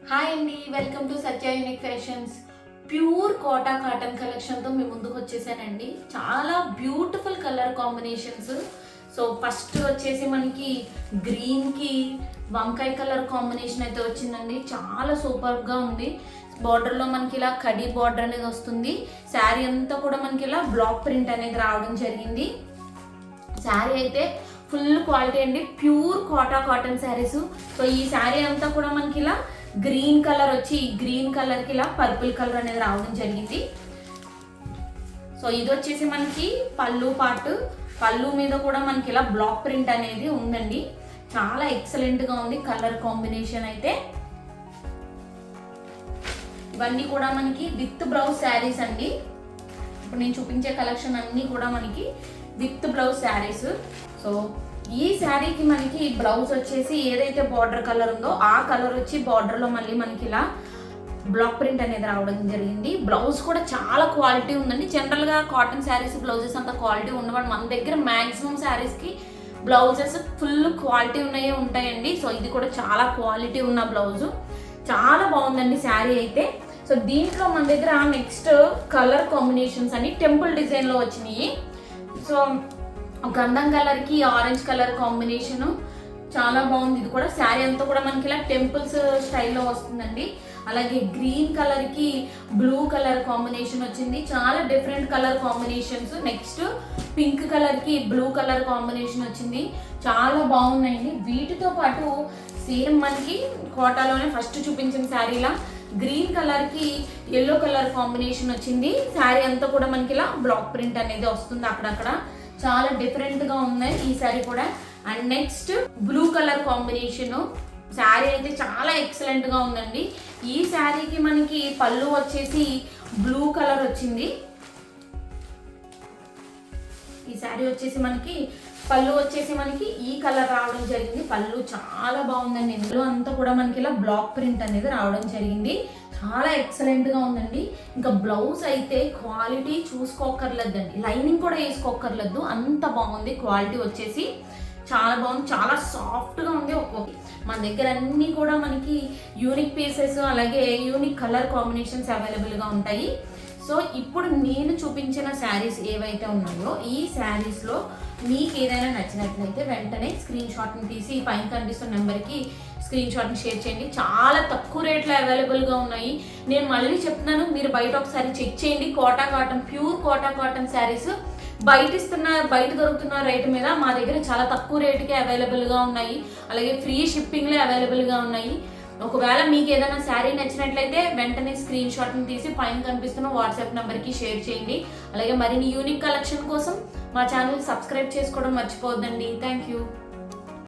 Hi అండి, welcome to Satya unique fashions. Pure Kota cotton కలెక్షన్తో మీ ముందుకు వచ్చేసానండి. చాలా beautiful colour combinations. So first వచ్చేసి మనకి గ్రీన్కి వంకాయ కలర్ కాంబినేషన్ అయితే వచ్చిందండి. చాలా సూపర్గా ఉంది. బార్డర్లో మనకి ఇలా కడీ బార్డర్ అనేది వస్తుంది. శారీ అంతా కూడా మనకి ఇలా బ్లాక్ ప్రింట్ అనేది రావడం జరిగింది. శారీ అయితే ఫుల్ క్వాలిటీ అండి, pure Kota cotton saris. So ఈ శారీ అంతా కూడా మనకి ఇలా గ్రీన్ కలర్ వచ్చి గ్రీన్ కలర్కి ఇలా పర్పుల్ కలర్ అనేది రావడం జరిగింది. సో ఇది వచ్చేసి మనకి పళ్ళు పార్ట్. పళ్ళు మీద కూడా మనకి ఇలా బ్లాక్ ప్రింట్ అనేది ఉందండి. చాలా ఎక్సలెంట్గా ఉంది కలర్ కాంబినేషన్ అయితే. ఇవన్నీ కూడా మనకి విత్ బ్లౌజ్ శారీస్ అండి. ఇప్పుడు నేను చూపించే కలెక్షన్ అన్నీ కూడా మనకి విత్ బ్లౌజ్ శారీస్. సో ఈ శారీకి మనకి బ్లౌజ్ వచ్చేసి ఏదైతే బార్డర్ కలర్ ఉందో ఆ కలర్ వచ్చి బార్డర్లో మళ్ళీ మనకి ఇలా బ్లాక్ ప్రింట్ అనేది రావడం జరిగింది. బ్లౌజ్ కూడా చాలా క్వాలిటీ ఉందండి. జనరల్గా కాటన్ శారీస్ బ్లౌజెస్ అంత క్వాలిటీ ఉండవండి. మన దగ్గర మ్యాక్సిమం శారీస్కి బ్లౌజెస్ ఫుల్ క్వాలిటీ ఉన్నాయే ఉంటాయండి. సో ఇది కూడా చాలా క్వాలిటీ ఉన్న బ్లౌజు. చాలా బాగుందండి శారీ అయితే. సో దీంట్లో మన దగ్గర నెక్స్ట్ కలర్ కాంబినేషన్స్ అని టెంపుల్ డిజైన్లో వచ్చినాయి. సో గంధం కలర్కి ఆరెంజ్ కలర్ కాంబినేషను చాలా బాగుంది. ఇది కూడా శారీ అంతా కూడా మనకి ఇలా టెంపుల్స్ స్టైల్లో వస్తుందండి. అలాగే గ్రీన్ కలర్కి బ్లూ కలర్ కాంబినేషన్ వచ్చింది. చాలా different colour combinations. Next pink కలర్కి బ్లూ కలర్ కాంబినేషన్ వచ్చింది. చాలా బాగున్నాయండి. వీటితో పాటు సేమ్ మనకి కోటాలోనే ఫస్ట్ చూపించిన శారీలా గ్రీన్ కలర్కి ఎల్లో కలర్ కాంబినేషన్ వచ్చింది. శారీ అంతా కూడా మనకి ఇలా బ్లాక్ ప్రింట్ అనేది వస్తుంది అక్కడక్కడ. చాలా డిఫరెంట్గా ఉన్నాయి ఈ శారీ కూడా. And next blue colour combination sari అయితే చాలా ఎక్సలెంట్గా ఉందండి. ఈ శారీకి మనకి పళ్ళు వచ్చేసి బ్లూ కలర్ వచ్చింది. ఈ శారీ వచ్చేసి మనకి పళ్ళు వచ్చేసి మనకి ఈ కలర్ రావడం జరిగింది. పళ్ళు చాలా బాగుందండి. ఇందులో అంతా కూడా మనకి ఇలా బ్లాక్ ప్రింట్ అనేది రావడం జరిగింది. చాలా ఎక్సలెంట్గా ఉందండి. ఇంకా బ్లౌజ్ అయితే క్వాలిటీ చూసుకోకర్లేదండి, లైనింగ్ కూడా వేసుకోకర్లేదు, అంత బాగుంది. క్వాలిటీ వచ్చేసి చాలా బాగుంది, చాలా సాఫ్ట్గా ఉంది. మన దగ్గర అన్నీ కూడా మనకి యూనిక్ పీసెస్ అలాగే యూనిక్ కలర్ కాంబినేషన్స్ అవైలబుల్గా ఉంటాయి. సో ఇప్పుడు నేను చూపించిన శారీస్ ఏవైతే ఉన్నాయో ఈ శారీస్లో మీకు ఏదైనా నచ్చినట్లయితే వెంటనే స్క్రీన్ షాట్ని తీసి పైన కనిపిస్తున్న నెంబర్కి స్క్రీన్ షాట్ని షేర్ చేయండి. చాలా తక్కువ రేట్లో అవైలబుల్గా ఉన్నాయి. నేను మళ్ళీ చెప్తున్నాను, మీరు బయట ఒకసారి చెక్ చేయండి. Kota cotton, pure Kota cotton saris బయట దొరుకుతున్న రేటు మీద మా దగ్గర చాలా తక్కువ రేటుకే అవైలబుల్గా ఉన్నాయి. అలాగే ఫ్రీ షిప్పింగ్లో అవైలబుల్గా ఉన్నాయి. ఒకవేళ మీకు ఏదైనా శారీ నచ్చినట్లయితే వెంటనే స్క్రీన్ షాట్ని తీసి పైన కనిపిస్తున్న వాట్సాప్ నెంబర్కి షేర్ చేయండి. అలాగే మరిన్ని యూనిక్ కలెక్షన్ కోసం మా ఛానల్ సబ్స్క్రైబ్ చేసుకోవడం మర్చిపోవద్దండి. Thank you.